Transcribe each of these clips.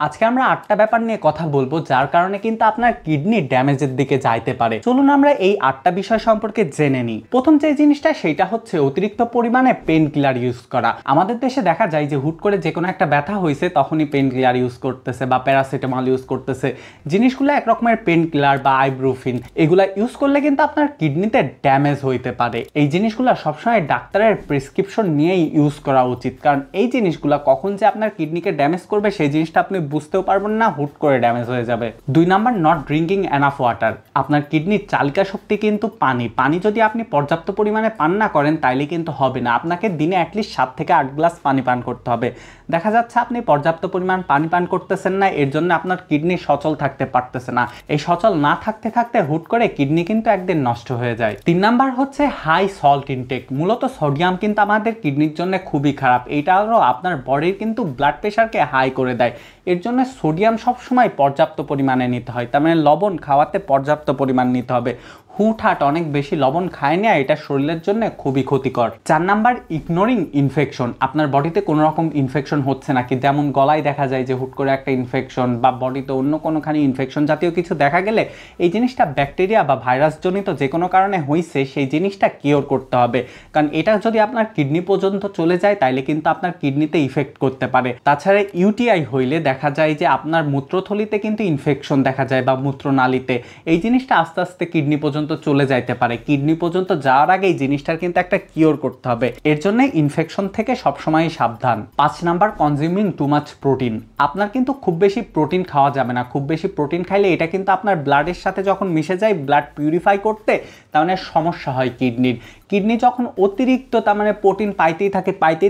আজকে আমরা 8টা ব্যাপার নিয়ে কথা বলবো যার কারণে কিন্তু আপনার কিডনি ড্যামেজের দিকে যাইতে পারে। চলুন আমরা এই 8টা বিষয় সম্পর্কে জেনে নিই। প্রথম যে জিনিসটা সেটা হচ্ছে অতিরিক্ত পরিমাণে পেন কিলার ইউজ করা। আমাদের দেশে দেখা যায় যে হুট করে যে কোনো একটা ব্যথা হয়েছে তখনই পেন কিলার ইউজ করতেছে বা প্যারাসিটামল ইউজ করতেছে। জিনিসগুলো এক রকমের পেন কিলার বা আইব্রুফিন এগুলা ইউজ করলে কিন্তু আপনার কিডনিতে ড্যামেজ হইতে পারে। এই জিনিসগুলো সবসময় ডাক্তারের প্রেসক্রিপশন নিয়েই ইউজ করা উচিত, কারণ এই জিনিসগুলো কখন যে আপনার কিডনিকে ড্যামেজ করবে সেই জিনিসটা আপনি বুঝতেও পারবেন না, হুট করে ড্যামেজ হয়ে যাবে। 2 number, not drinking enough water. আপনার কিডনির চালিকা শক্তি কিন্তু পানি যদি আপনি পর্যাপ্ত পরিমাণে পান না করেন তাইলে কিন্তু হবে না। আপনাকে দিনে অ্যাটলিস্ট 7 থেকে 8 গ্লাস পানি পান করতে হবে। দেখা যাচ্ছে আপনি পর্যাপ্ত পরিমাণ পানি পান করতেছেন না, এর জন্য আপনার কিডনি সচল থাকতে পারতেছে না। এই সচল না থাকতে থাকতে হুট করে কিডনি কিন্তু একদিন নষ্ট হয়ে যায়। 3 নাম্বার হচ্ছে হাই সল্ট ইনটেক। মূলত সোডিয়াম কিন্তু আমাদের কিডনির জন্য খুবই খারাপ। এইটাও আপনার বডির কিন্তু ব্লাড প্রেশারকে হাই করে দেয়। এর জন্য সোডিয়াম সবসময় পর্যাপ্ত পরিমাণে নিতে হয়। তার মানে লবণ খাওয়াতে পর্যাপ্ত পরিমাণ নিতে হবে। হুটহাট অনেক বেশি লবণ খায় না, এটা শরীরের জন্য খুবই ক্ষতিকর। 4 নাম্বার, ইগনোরিং ইনফেকশন। আপনার বডিতে কোনো রকম ইনফেকশন হচ্ছে নাকি, যেমন গলায় দেখা যায় যে হুট করে একটা ইনফেকশন বা বডিতে অন্য কোনোখানি ইনফেকশন জাতীয় কিছু দেখা গেলে এই জিনিসটা ব্যাকটেরিয়া বা ভাইরাস জনিত যে কোনো কারণে হয়েছে সেই জিনিসটা কিওর করতে হবে, কারণ এটা যদি আপনার কিডনি পর্যন্ত চলে যায় তাইলে কিন্তু আপনার কিডনিতে ইফেক্ট করতে পারে। তাছাড়া ইউটিআই হইলে দেখা যায় যে আপনার মূত্রথলিতে কিন্তু ইনফেকশন দেখা যায় বা মূত্রনালীতে, এই জিনিসটা আস্তে আস্তে কিডনি পর্যন্ত চলে যাইতে পারে। কিডনি পর্যন্ত যাওয়ার আগে এই জিনিসটার কিন্তু একটা কিওর করতে হবে। এর জন্য ইনফেকশন থেকে সবসময় সাবধান। 5 number, consuming too much protein. আপনার কিন্তু খুব বেশি প্রোটিন খাওয়া যাবে না। খুব বেশি প্রোটিন খাইলে এটা কিন্তু আপনার ব্লাডের সাথে যখন মিশে যায় ব্লাড পিউরিফাই করতে, তার মানে সমস্যা হয় কিডনির। কিডনি যখন অতিরিক্ত তার মানে প্রোটিন পাইতেই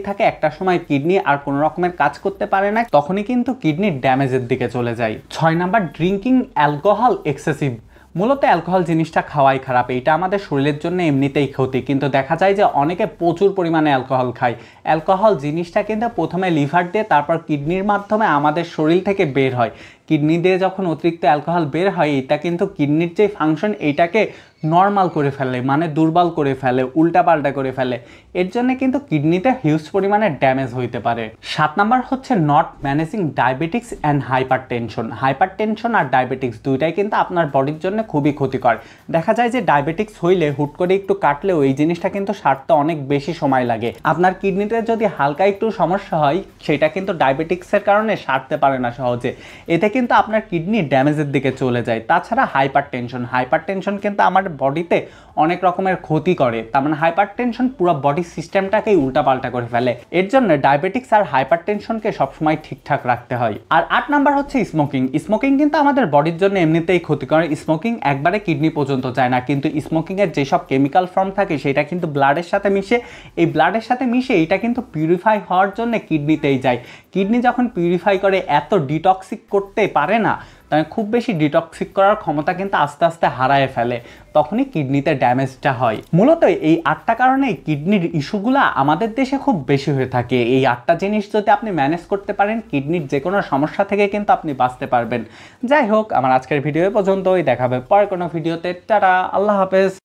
থাকে, একটা সময় কিডনি আর কোনো রকমের কাজ করতে পারে না, তখনই কিন্তু কিডনির ড্যামেজের দিকে চলে যায়। 6 নাম্বার, ড্রিঙ্কিং অ্যালকোহল এক্সেসিভ। মূলত অ্যালকোহল জিনিসটা খাওয়াই খারাপ, এটা আমাদের শরীরের জন্য এমনিতেই ক্ষতি, কিন্তু দেখা যায় যে অনেকে প্রচুর পরিমাণে অ্যালকোহল খায়। অ্যালকোহল জিনিসটা কিন্তু প্রথমে লিভার দিয়ে তারপর কিডনির মাধ্যমে আমাদের শরীর থেকে বের হয়। কিডনি দিয়ে যখন অতিরিক্ত অ্যালকোহল বের হয় এটা কিন্তু কিডনির যে ফাংশন এইটাকে নর্মাল করে ফেলে, মানে দুর্বল করে ফেলে, উল্টাপাল্টা করে ফেলে। এর জন্য কিন্তু কিডনিতে হিউজ পরিমাণে ড্যামেজ হইতে পারে। 7 নাম্বার হচ্ছে not managing diabetics and hypertension. Hypertension আর ডায়াবেটিক্স দুইটাই কিন্তু আপনার বডির জন্য খুবই ক্ষতিকর। দেখা যায় যে ডায়াবেটিক্স হইলে হুট করে একটু কাটলেও এই জিনিসটা কিন্তু সারতে অনেক বেশি সময় লাগে। আপনার কিডনিতে যদি হালকা একটু সমস্যা হয় সেটা কিন্তু ডায়াবেটিক্সের কারণে সারতে পারে না সহজে, এতে কিন্তু আপনার কিডনি ড্যামেজের দিকে চলে যায়। তাছাড়া হাইপারটেনশন কিন্তু আমার বডিতে অনেক রকমের ক্ষতি করে, তার মানে হাইপারটেনশন পুরো বডি সিস্টেমটাকেই উল্টাপাল্টা করে ফেলে। এর জন্য ডায়াবেটিক্স আর হাইপারটেনশনকে সবসময় ঠিকঠাক রাখতে হয়। আর 8 নাম্বার হচ্ছে স্মোকিং কিন্তু আমাদের বডির জন্য এমনিতেই ক্ষতিকর। স্মোকিং একবারে কিডনি পর্যন্ত যায় না, কিন্তু স্মোকিং এর যেসব কেমিক্যাল ফর্ম থাকে সেটা কিন্তু ব্লাডের সাথে মিশে, এই ব্লাডের সাথে মিশে এটা কিন্তু পিউরিফাই হওয়ার জন্য কিডনিতেই যায়। কিডনি যখন পিউরিফাই করে এত ডিটক্সিক করতে পারে না, তাই খুব বেশি ডিটক্সিক করার ক্ষমতা কিন্তু আস্তে আস্তে হারায় ফেলে, তখনই কিডনিতে ড্যামেজটা হয়। মূলত এই 8টা কারণেই কিডনির ইস্যুগুলা আমাদের দেশে খুব বেশি হয়ে থাকে। এই 8টা জিনিস যদি আপনি ম্যানেজ করতে পারেন কিডনির যে কোনো সমস্যা থেকে কিন্তু আপনি বাঁচতে পারবেন। যাই হোক, আমার আজকের ভিডিও পর্যন্তই, দেখাবে পরে কোনো ভিডিওতে। টাটা, আল্লাহ হাফেজ।